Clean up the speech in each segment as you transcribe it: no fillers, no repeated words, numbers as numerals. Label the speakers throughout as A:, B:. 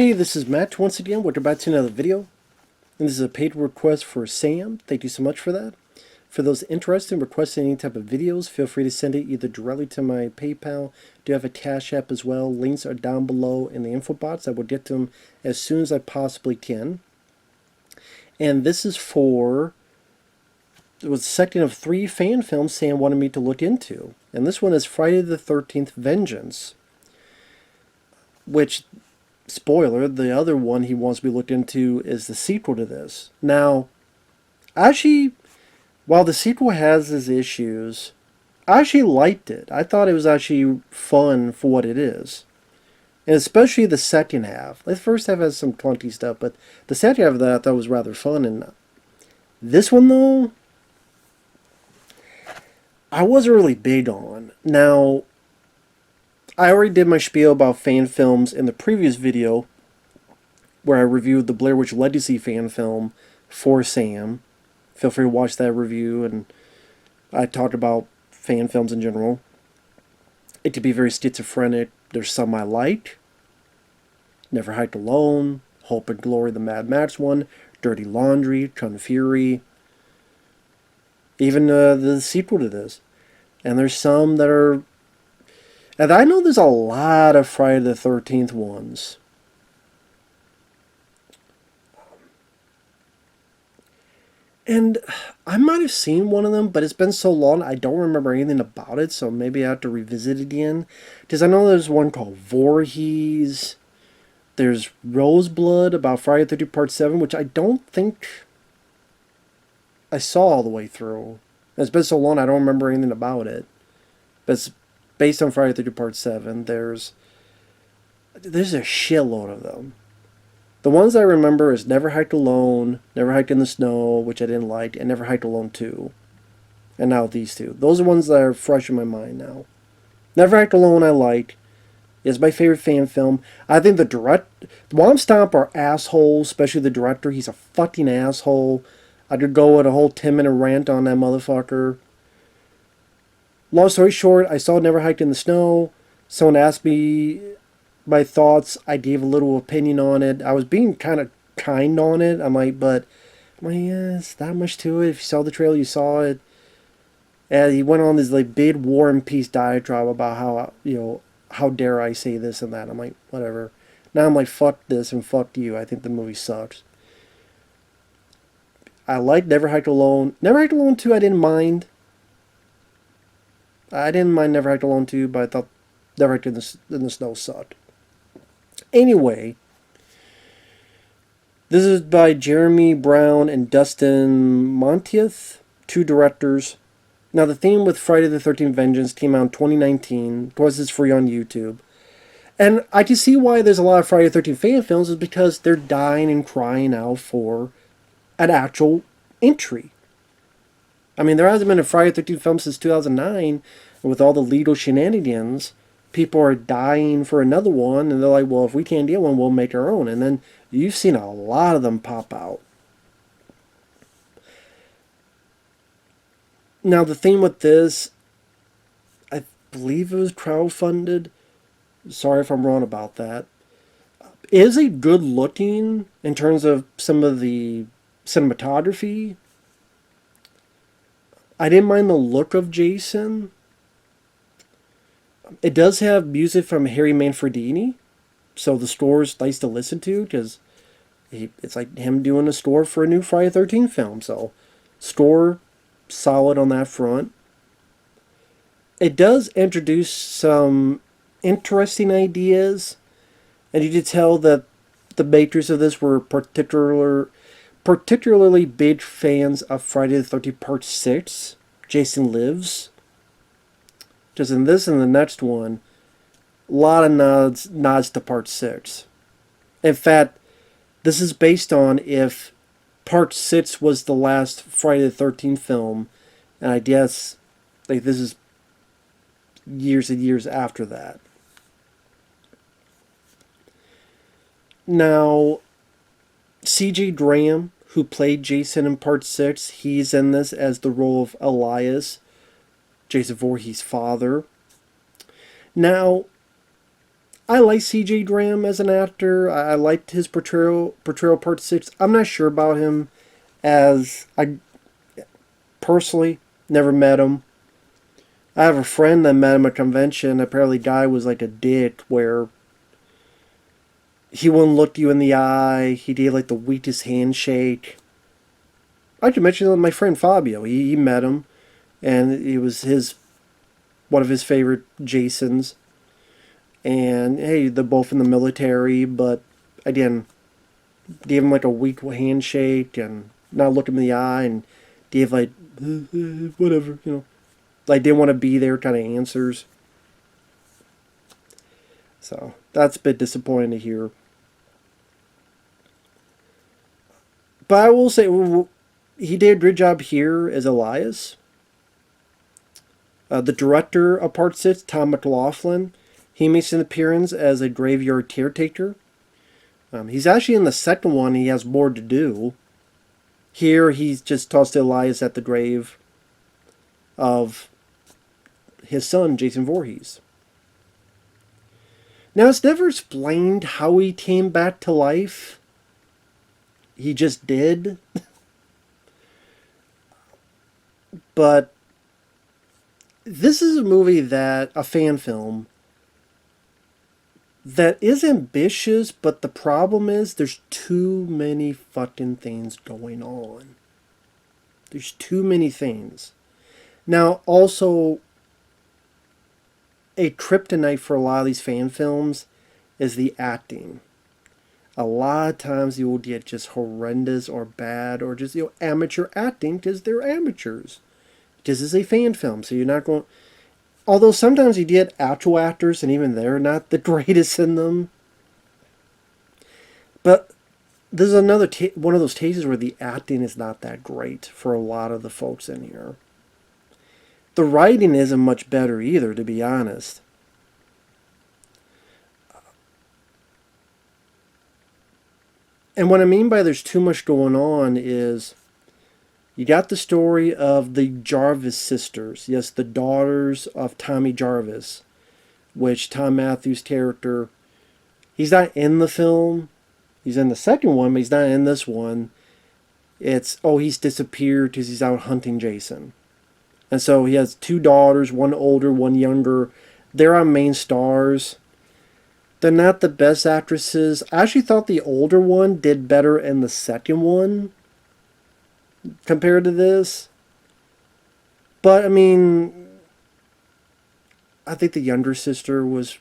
A: Hey, this is Matt once again. We're back to another video. And this is a paid request for Sam. Thank you so much for that. For those interested in requesting any type of videos, feel free to send it either directly to my PayPal. I do have a Cash App as well. Links are down below in the info box. I will get to them as soon as I possibly can. And this is for the second of 3 fan films Sam wanted me to look into. And this one is Friday the 13th Vengeance, which, spoiler, the other one he wants me to look into is the sequel to this. Now, actually, while the sequel has its issues, I actually liked it. I thought it was actually fun for what it is. And especially the second half. The first half has some clunky stuff, but the second half of that I thought was rather fun. And this one, though, I wasn't really big on. Now, I already did my spiel about fan films in the previous video, where I reviewed the Blair Witch Legacy fan film for Sam. Feel free to watch that review, and I talked about fan films in general. It could be very schizophrenic. There's some I like. Never Hike Alone, Hope and Glory, the Mad Max one, Dirty Laundry, Kung Fury, even the sequel to this. And there's some that are... And I know there's a lot of Friday the 13th ones. And I might have seen one of them, but it's been so long I don't remember anything about it, so maybe I have to revisit it again. Because I know there's one called Voorhees. There's Roseblood about Friday the 13th Part 7, which I don't think I saw all the way through. It's been so long I don't remember anything about it. But it's based on Friday the 13th Part 7. There's a shitload of them. The ones I remember is Never Hike Alone, Never Hike in the Snow, which I didn't like, and Never Hike Alone 2. And now these two. Those are ones that are fresh in my mind now. Never Hike Alone I like. It's my favorite fan film. I think the Mom Stomp are assholes, especially the director. He's a fucking asshole. I could go with a whole 10-minute rant on that motherfucker. Long story short, I saw Never Hiked in the Snow. Someone asked me my thoughts. I gave a little opinion on it. I was being kind of kind on it. I'm like, yeah, it's not much to it. If you saw the trailer, you saw it. And he went on this like big War and Peace diatribe about how, how dare I say this and that. I'm like, whatever. Now I'm like, fuck this and fuck you. I think the movie sucks. I like Never Hiked Alone. Never Hiked Alone 2 I didn't mind. I didn't mind Never Hiked Alone 2, but I thought Never Hiked in the Snow sucked. Anyway, this is by Jeremy Brown and Dustin Montieth, 2 directors. Now, the theme with Friday the 13th Vengeance came out in 2019. Of course, it's free on YouTube. And I can see why there's a lot of Friday the 13th fan films is because they're dying and crying out for an actual entry. I mean, there hasn't been a Friday the 13th film since 2009, and with all the legal shenanigans, people are dying for another one, and they're like, well, if we can't get one, we'll make our own. And then you've seen a lot of them pop out. Now, the thing with this, I believe it was crowdfunded. Sorry if I'm wrong about that. It is a good looking in terms of some of the cinematography. I didn't mind the look of Jason. It does have music from Harry Manfredini, so the score is nice to listen to because it's like him doing a score for a new Friday the 13th film. So, score solid on that front. It does introduce some interesting ideas, and you can tell that the makers of this were particularly big fans of Friday the 13th Part 6, Jason Lives. Just in this and the next one, a lot of nods to Part 6. In fact, this is based on if Part 6 was the last Friday the 13th film, and I guess like this is years and years after that. Now, C.J. Graham, who played Jason in Part 6, he's in this as the role of Elias, Jason Voorhees' father. Now, I like C.J. Graham as an actor. I liked his portrayal part 6. I'm not sure about him as I personally never met him. I have a friend that met him at a convention. Apparently, the guy was like a dick where he wouldn't look you in the eye. He did like the weakest handshake. I could mention my friend Fabio. He met him, and he was one of his favorite Jasons. And hey, they're both in the military, but again, gave him like a weak handshake and not look him in the eye, and gave like whatever, like didn't want to be there kind of answers. So that's a bit disappointing to hear. But I will say he did a good job here as Elias. The director of Part 6, Tom McLaughlin, he makes an appearance as a graveyard caretaker. He's actually in the second one. He has more to do. Here, he's just tossed Elias at the grave of his son, Jason Voorhees. Now, it's never explained how he came back to life. He just did. But this is a movie a fan film, that is ambitious, but the problem is there's too many fucking things going on. There's too many things. Now, also, a kryptonite for a lot of these fan films is the acting. A lot of times you will get just horrendous or bad or just amateur acting because they're amateurs. This is a fan film, so you're not going... Although sometimes you get actual actors, and even they're not the greatest in them. But there's another one of those cases where the acting is not that great for a lot of the folks in here. The writing isn't much better either, to be honest. And what I mean by there's too much going on is... You got the story of the Jarvis sisters. Yes, the daughters of Tommy Jarvis, which Tom Matthews' character, he's not in the film. He's in the second one, but he's not in this one. He's disappeared because he's out hunting Jason. And so he has two daughters, one older, one younger. They're our main stars. They're not the best actresses. I actually thought the older one did better in the second one compared to this. But, I mean, I think the younger sister was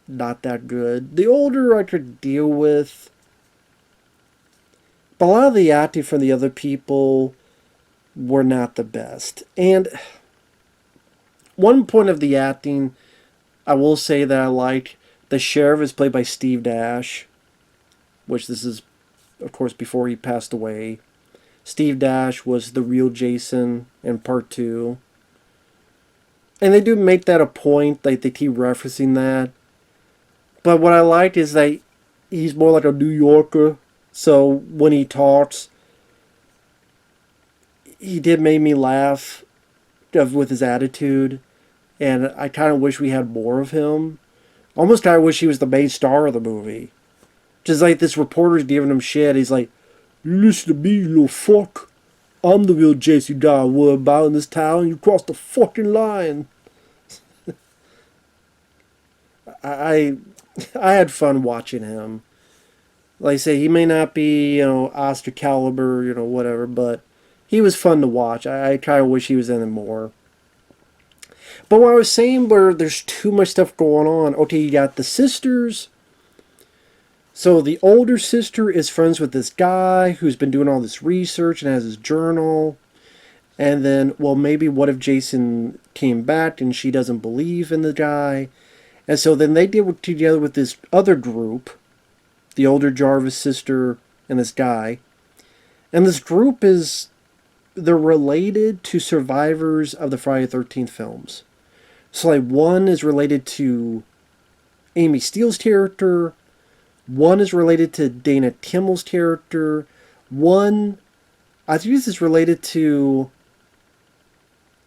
A: not that good. The older I could deal with. But a lot of the acting from the other people were not the best. And one point of the acting, I will say that I like. The sheriff is played by Steve Dash, which this is, of course, before he passed away. Steve Dash was the real Jason in Part 2. And they do make that a point, like they keep referencing that. But what I like is that he's more like a New Yorker. So when he talks, he did make me laugh with his attitude. And I kind of wish we had more of him. Almost kind of wish he was the main star of the movie. Just like this reporter's giving him shit. He's like, "You listen to me, you little fuck. I'm the real Jason guy worry about in this town. You crossed the fucking line." I had fun watching him. Like I say, he may not be, Oscar caliber, whatever, but he was fun to watch. I kind of wish he was in it more. But what I was saying, where there's too much stuff going on. Okay, you got the sisters. So the older sister is friends with this guy who's been doing all this research and has his journal. And then, well, maybe what if Jason came back and she doesn't believe in the guy? And so then they get together with this other group, the older Jarvis sister and this guy. And this group they're related to survivors of the Friday the 13th films. So like one is related to Amy Steele's character. One is related to Dana Kimmel's character. One, I think this is related to,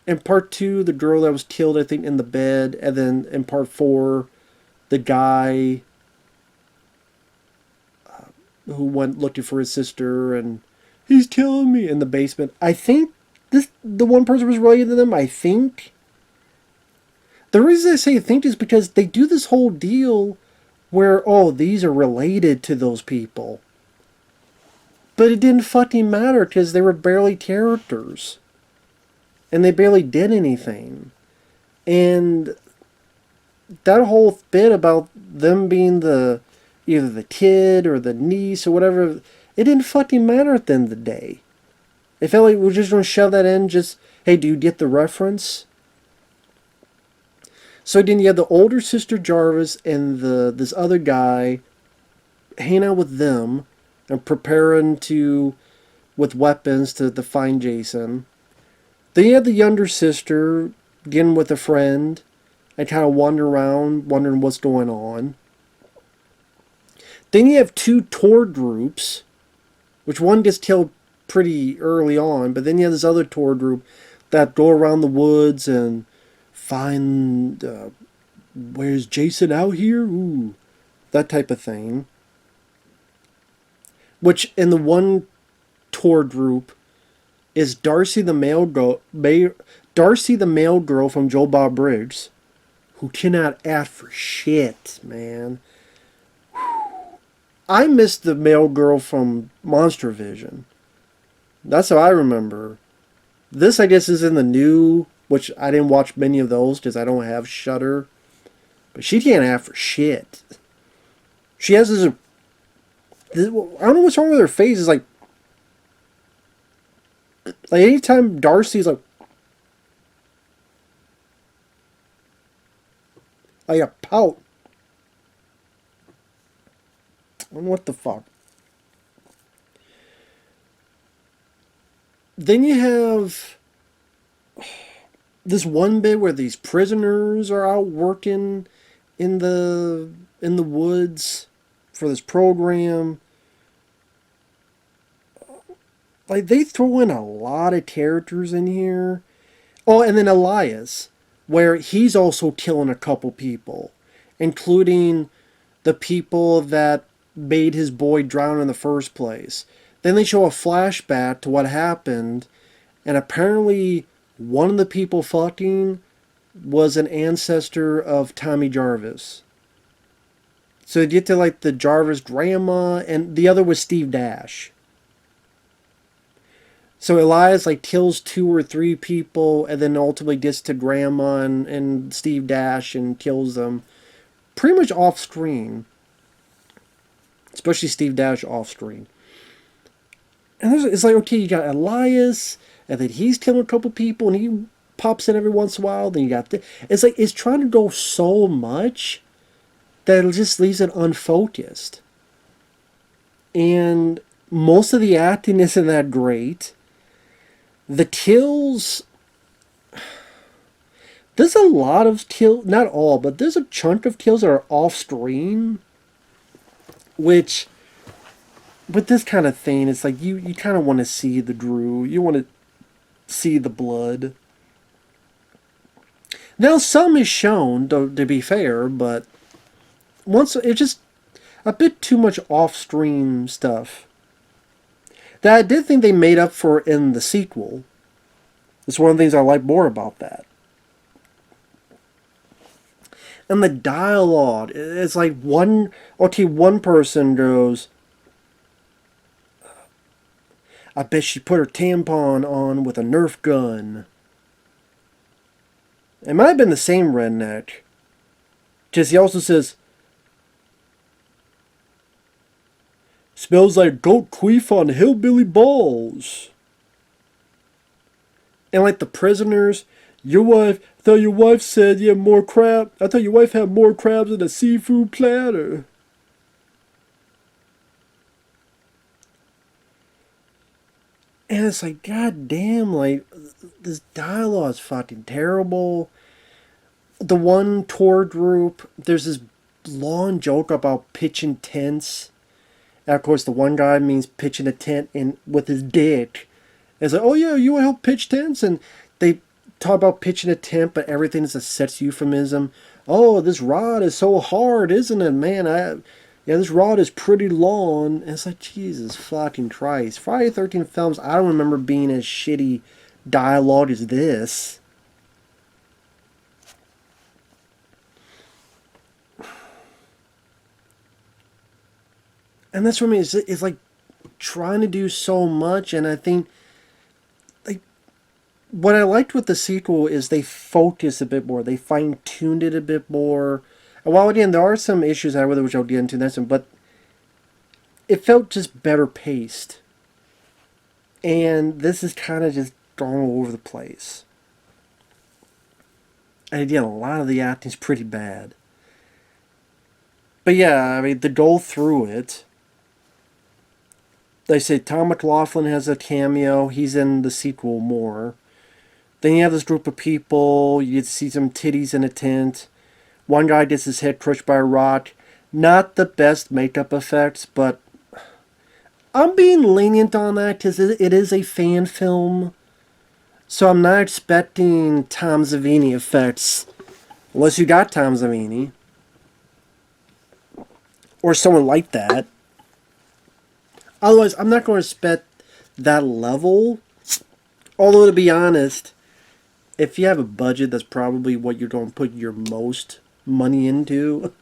A: in Part 2, the girl that was killed, I think, in the bed. And then in Part 4, the guy who went looking for his sister, and he's killing me in the basement. I think the one person was related to them. I think the reason I say I think is because they do this whole deal where, oh, these are related to those people. But it didn't fucking matter because they were barely characters. And they barely did anything. And that whole bit about them being either the kid or the niece or whatever, it didn't fucking matter at the end of the day. It felt like we were just going to shove that in, just, hey, do you get the reference? So then you had the older sister Jarvis and this other guy hanging out with them and preparing with weapons to find Jason. Then you had the younger sister getting with a friend and kind of wander around, wondering what's going on. Then you have two tour groups, which one gets killed pretty early on, but then you have this other tour group that go around the woods and find where's Jason out here? Ooh, that type of thing. Which in the one tour group is Darcy the male girl from Joe Bob Briggs, who cannot act for shit, man. I missed the male girl from Monster Vision. That's how I remember. This, I guess, is in the new, which I didn't watch many of those because I don't have Shudder. But she can't act for shit. She has this, I don't know what's wrong with her face. It's like anytime Darcy's like a pout. What the fuck? Then you have this one bit where these prisoners are out working in the woods for this program. Like, they throw in a lot of characters in here. Oh, and then Elias, where he's also killing a couple people, including the people that made his boy drown in the first place. Then they show a flashback to what happened, and apparently one of the people fucking was an ancestor of Tommy Jarvis. So you get to like the Jarvis grandma, and the other was Steve Dash. So Elias like kills 2 or 3 people, and then ultimately gets to grandma and Steve Dash and kills them pretty much off screen. Especially Steve Dash off screen. And it's like, okay, you got Elias, and then he's killing a couple people, and he pops in every once in a while. Then you got it's like, it's trying to go so much that it just leaves it unfocused. And most of the acting isn't that great. The kills, there's a lot of kills, not all, but there's a chunk of kills that are off screen. Which, with this kind of thing, it's like you kind of want to see the Drew. You want to see the blood. Now, some is shown, to be fair, but once it's just a bit too much off-stream stuff that I did think they made up for in the sequel. It's one of the things I like more about that. And the dialogue, it's like one person goes, I bet she put her tampon on with a Nerf gun. It might have been the same redneck. Because he also says, smells like goat queef on hillbilly balls. And like the prisoners, I thought your wife said you had more crab. I thought your wife had more crabs in a seafood platter. And it's like, god damn, like, this dialogue is fucking terrible. The one tour group, there's this long joke about pitching tents. And of course, the one guy means pitching a tent with his dick. And it's like, oh yeah, you want to help pitch tents? And they talk about pitching a tent, but everything is a sex euphemism. Oh, this rod is so hard, isn't it, man? Yeah, this rod is pretty long. And it's like, Jesus fucking Christ. Friday the 13th films, I don't remember being as shitty dialogue as this. And that's what I mean. It's like trying to do so much. And I think, like, what I liked with the sequel is they focused a bit more. They fine tuned it a bit more. And while again, there are some issues I really wish I would get into this one, but it felt just better paced. And this is kind of just gone all over the place. And again, a lot of the acting's pretty bad. But yeah, I mean, to go through it, they say Tom McLaughlin has a cameo. He's in the sequel more. Then you have this group of people. You get to see some titties in a tent. One guy gets his head crushed by a rock. Not the best makeup effects, but I'm being lenient on that because it is a fan film. So I'm not expecting Tom Savini effects. Unless you got Tom Savini. Or someone like that. Otherwise, I'm not going to expect that level. Although, to be honest, if you have a budget, that's probably what you're going to put your most money into.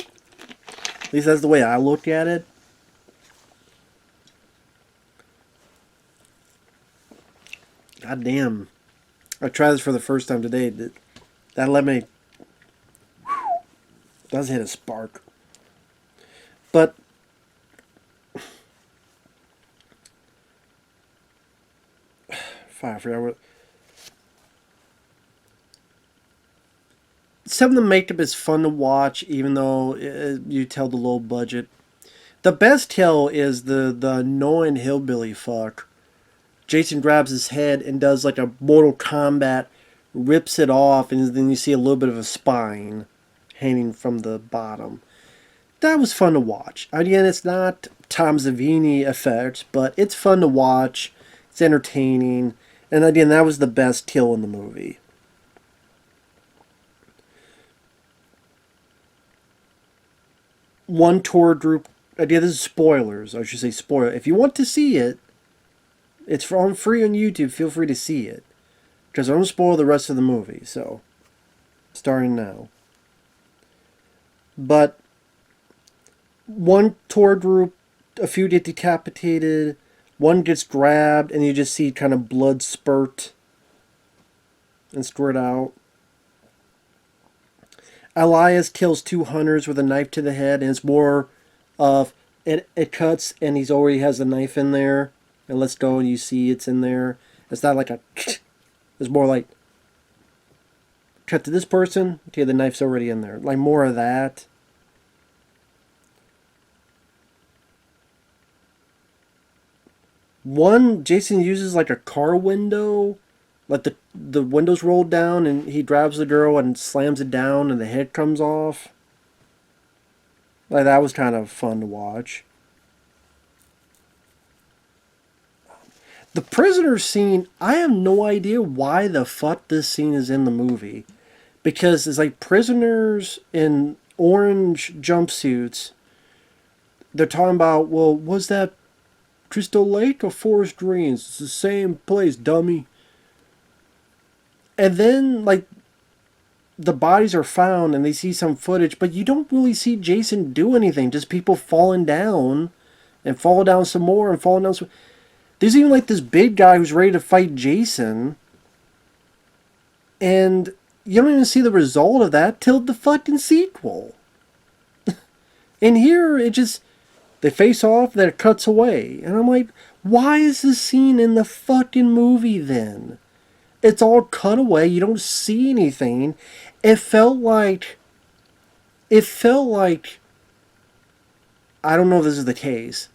A: At least that's the way I look at it. God damn. I tried this for the first time today. That lemonade does hit a spark. But I forgot what. Some of the makeup is fun to watch, even though you tell the low budget. The best kill is the annoying hillbilly fuck. Jason grabs his head and does like a Mortal Kombat, rips it off, and then you see a little bit of a spine hanging from the bottom. That was fun to watch. Again, it's not Tom Savini effects, but it's fun to watch. It's entertaining. And again, that was the best kill in the movie. One tour group. Again, this is spoilers. I should say spoiler. If you want to see it, it's free on YouTube. Feel free to see it. Because I don't spoil the rest of the movie. So, starting now. But one tour group, a few get decapitated, one gets grabbed, and you just see kind of blood spurt and squirt out. Elias kills two hunters with a knife to the head, and it's more of it cuts, and he's already has the knife in there, and lets go, and you see it's in there. It's not like a. It's more like cut to this person. Okay, the knife's already in there. Like more of that. One, Jason uses like a car window, like the windows rolled down, and he grabs the girl and slams it down, and the head comes off. Like that was kind of fun to watch. The prisoner scene, I have no idea why the fuck this scene is in the movie, because it's like prisoners in orange jumpsuits. They're talking about, well, was that Crystal Lake or Forest Greens? It's the same place, dummy. And then, like, the bodies are found and they see some footage, but you don't really see Jason do anything. Just people falling down and fall down some more and falling down some. There's even, like, this big guy who's ready to fight Jason. And you don't even see the result of that till the fucking sequel. And here, it just. They face off, then it cuts away. And I'm like, why is this scene in the fucking movie then? It's all cut away. You don't see anything. It felt like. I don't know if this is the case.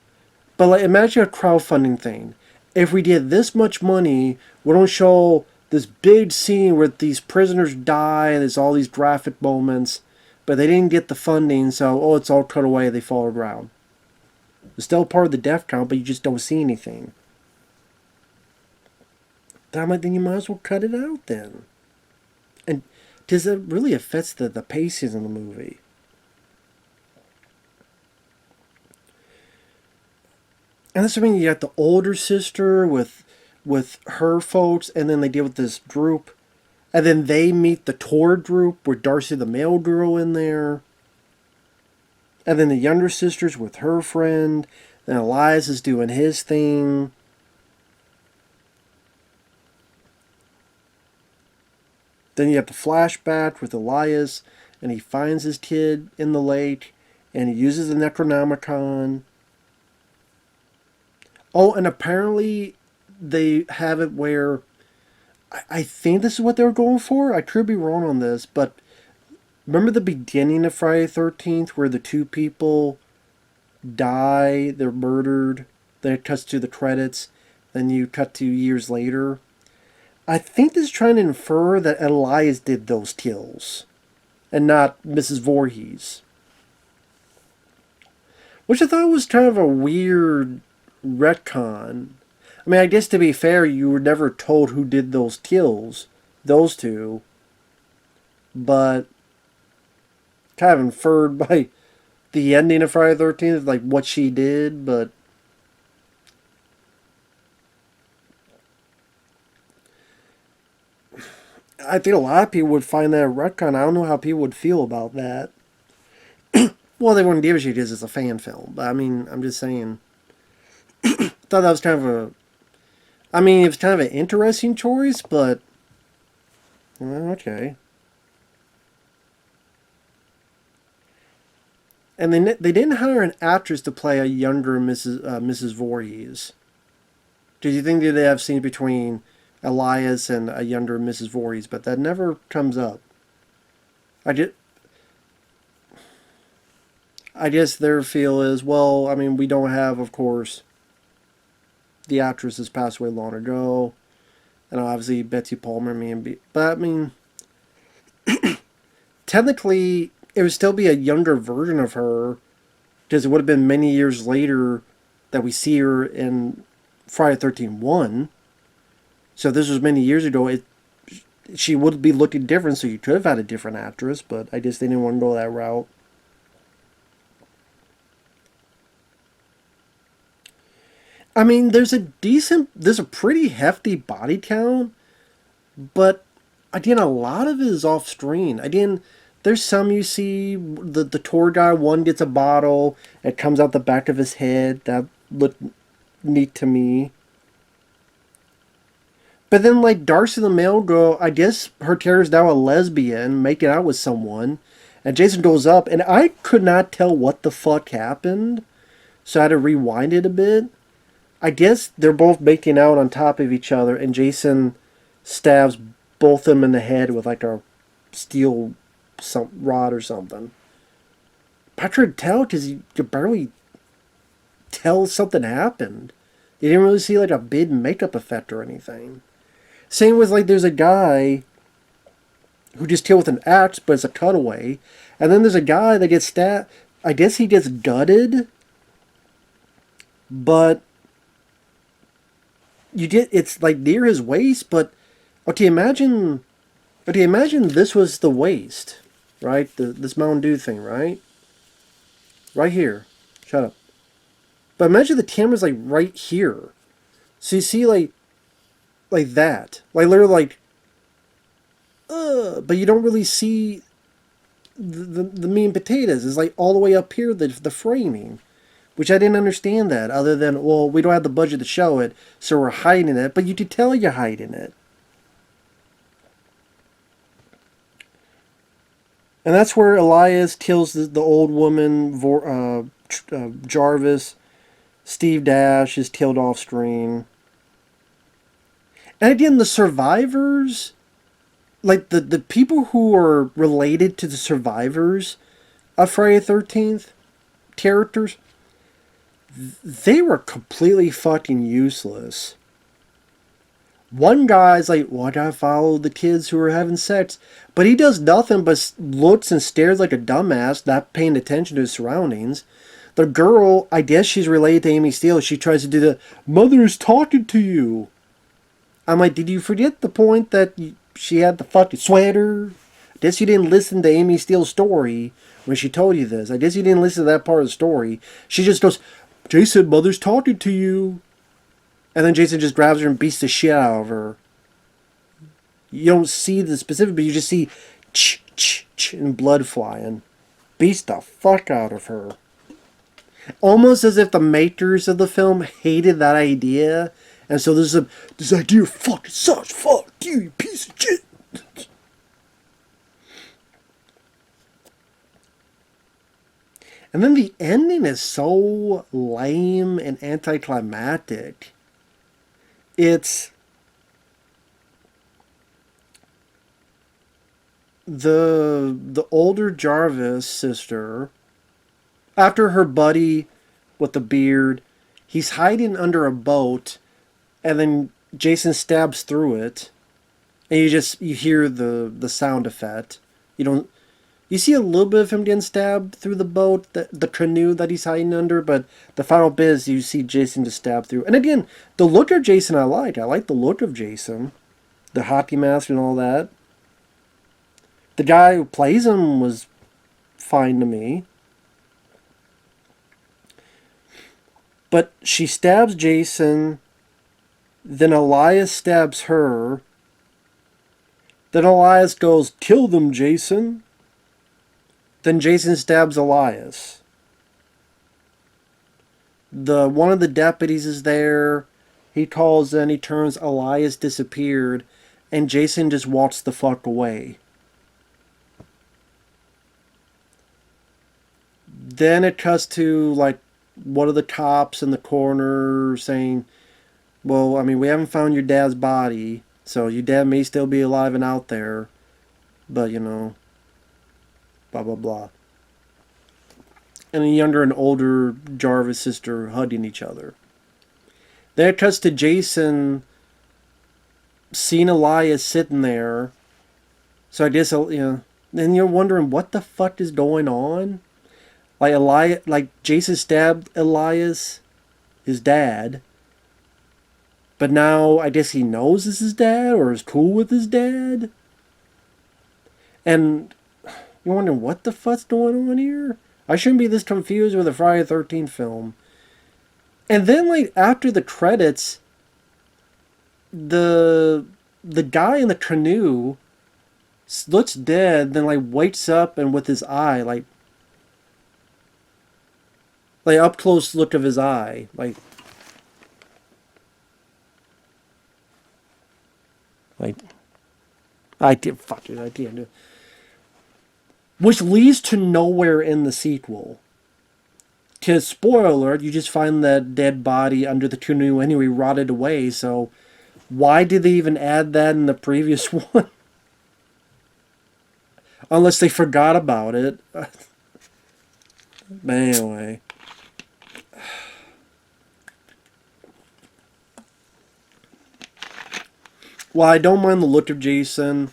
A: But like, imagine a crowdfunding thing. If we did this much money, we don't show this big scene where these prisoners die and there's all these graphic moments. But they didn't get the funding, so, it's all cut away. They fall around. It's still part of the death count, but you just don't see anything. Then I'm like, then you might as well cut it out then. And because it really affects the pacing in the movie. And that's what I mean. You got the older sister with her folks, and then they deal with this group, and then they meet the tour group with Darcy the mail girl in there, and then the younger sister's with her friend, and Elias is doing his thing. Then you have the flashback with Elias, and he finds his kid in the lake, and he uses the Necronomicon. Oh, and apparently they have it where I think this is what they were going for. I could be wrong on this, but remember the beginning of Friday the 13th where the two people die, they're murdered, then it cuts to the credits, then you cut to years later? I think this is trying to infer that Elias did those kills and not Mrs. Voorhees. Which I thought was kind of a weird retcon. I mean, I guess to be fair, you were never told who did those kills, those two, but kind of inferred by the ending of Friday the 13th, like what she did, but I think a lot of people would find that a retcon. I don't know how people would feel about that. Well, they wouldn't give a shit because it's a fan film, but I mean, I'm just saying. I thought that was kind of a. I mean, it was kind of an interesting choice, but. Well, okay. And they didn't hire an actress to play a younger Mrs. Voorhees. Did you think that they have scenes between Elias and a younger Mrs. Voorhees? But that never comes up. I guess their feel is, well, I mean, we don't have, of course, the actress has passed away long ago, and obviously Betsy Palmer, but I mean, technically, it would still be a younger version of her, because it would have been many years later that we see her in Friday the 13th 1. So if this was many years ago, she would be looking different, so you could have had a different actress, but I just didn't want to go that route. I mean, there's a pretty hefty body count, but again, a lot of it is off screen. Again, there's some you see, the tour guy, one gets a bottle, it comes out the back of his head, that looked neat to me. But then, like, Darcy the male girl, I guess her character's now a lesbian, making out with someone, and Jason goes up, and I could not tell what the fuck happened, so I had to rewind it a bit. I guess they're both making out on top of each other, and Jason stabs both of them in the head with like a steel rod or something. But I couldn't tell because you could barely tell something happened. You didn't really see like a big makeup effect or anything. Same with like there's a guy who just killed with an axe, but it's a cutaway. And then there's a guy that gets stabbed. I guess he gets gutted, but it's like near his waist, but imagine this was the waist, right? This Mountain Dew thing, right? Right here. Shut up. But imagine the camera's like right here. So you see like that. Like literally like but you don't really see the meat and potatoes. It's like all the way up here, the framing. Which I didn't understand that, other than, well, we don't have the budget to show it, so we're hiding it. But you could tell you're hiding it. And that's where Elias kills the old woman, Jarvis. Steve Dash is killed off screen. And again, the survivors, like the people who are related to the survivors of Friday the 13th characters, they were completely fucking useless. One guy's like, well, I gotta follow the kids who are having sex. But he does nothing but looks and stares like a dumbass, not paying attention to his surroundings. The girl, I guess she's related to Amy Steele. She tries to do the, mother's talking to you. I'm like, did you forget the point that she had the fucking sweater? guess you didn't listen to Amy Steele's story when she told you this. I guess you didn't listen to that part of the story. She just goes, Jason, mother's talking to you. And then Jason just grabs her and beats the shit out of her. You don't see the specific, but you just see and blood flying. Beats the fuck out of her. Almost as if the makers of the film hated that idea. And so this idea fucking sucks. Fuck you, you piece of shit. And then the ending is so lame and anticlimactic. It's the older Jarvis sister, after her buddy with the beard, he's hiding under a boat, and then Jason stabs through it, and you hear the sound effect. You see a little bit of him getting stabbed through the boat, the canoe that he's hiding under, but the final bit is you see Jason just stab through. And again, the look of Jason I like. I like the look of Jason. The hockey mask and all that. The guy who plays him was fine to me. But she stabs Jason, then Elias stabs her. Then Elias goes, kill them, Jason. Then Jason stabs Elias. One of the deputies is there. He calls in, he turns, Elias disappeared, and Jason just walks the fuck away. Then it cuts to, like, one of the cops in the corner saying, well, I mean, we haven't found your dad's body, so your dad may still be alive and out there, but, you know, blah, blah, blah. And a younger and older Jarvis sister hugging each other. Then it cuts to Jason seeing Elias sitting there. So I guess, then you're wondering what the fuck is going on? Like Jason stabbed Elias, his dad. But now I guess he knows it's his dad or is cool with his dad. And you're wondering what the fuck's going on here? I shouldn't be this confused with a Friday the 13th film. And then, like, after the credits, the guy in the canoe looks dead, then, like, wakes up and with his eye, like up close look of his eye, like I did fuck it, I did. Which leads to nowhere in the sequel. Because, spoiler alert, you just find that dead body under the canoe anyway, rotted away, so why did they even add that in the previous one? Unless they forgot about it. But anyway. Well, I don't mind the look of Jason.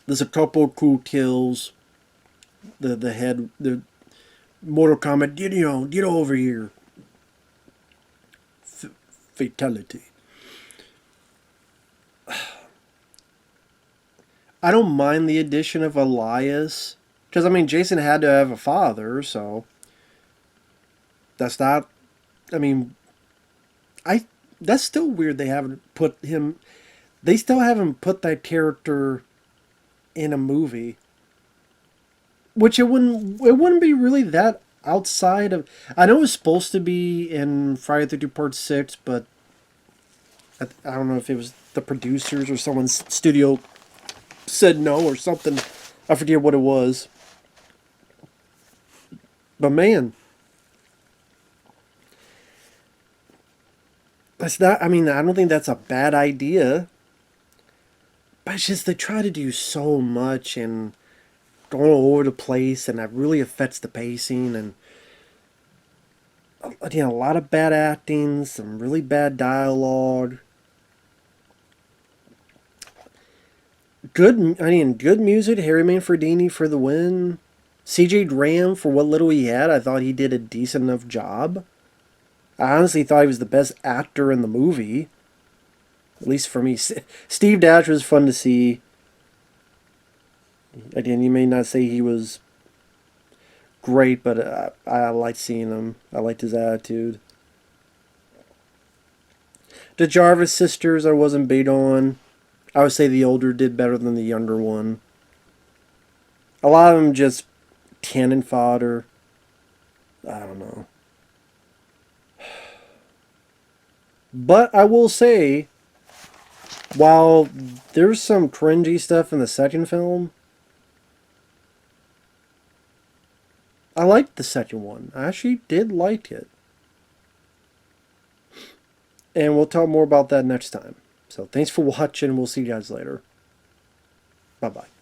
A: There's a couple of cool kills. The Mortal Kombat, get over here. Fatality. I don't mind the addition of Elias. Because, I mean, Jason had to have a father, so that's not... I mean, that's still weird they haven't put him... They still haven't put that character in a movie. Which it wouldn't be really that outside of... I know it's supposed to be in Friday the 13th Part 6, but I don't know if it was the producers or someone's studio said no or something. I forget what it was. But man, that's not... I mean, I don't think that's a bad idea. But it's just they try to do so much and going all over the place, and that really affects the pacing. And again, a lot of bad acting, some really bad dialogue. Good music. Harry Manfredini for the win. C.J. Graham, for what little he had, I thought he did a decent enough job. I honestly thought he was the best actor in the movie. At least for me. Steve Dash was fun to see. Again, you may not say he was great, but I liked seeing him. I liked his attitude. The Jarvis sisters, I wasn't big on. I would say the older did better than the younger one. A lot of them just cannon fodder. I don't know. But I will say, while there's some cringy stuff in the second film, I liked the second one. I actually did like it. And we'll talk more about that next time. So thanks for watching. We'll see you guys later. Bye bye.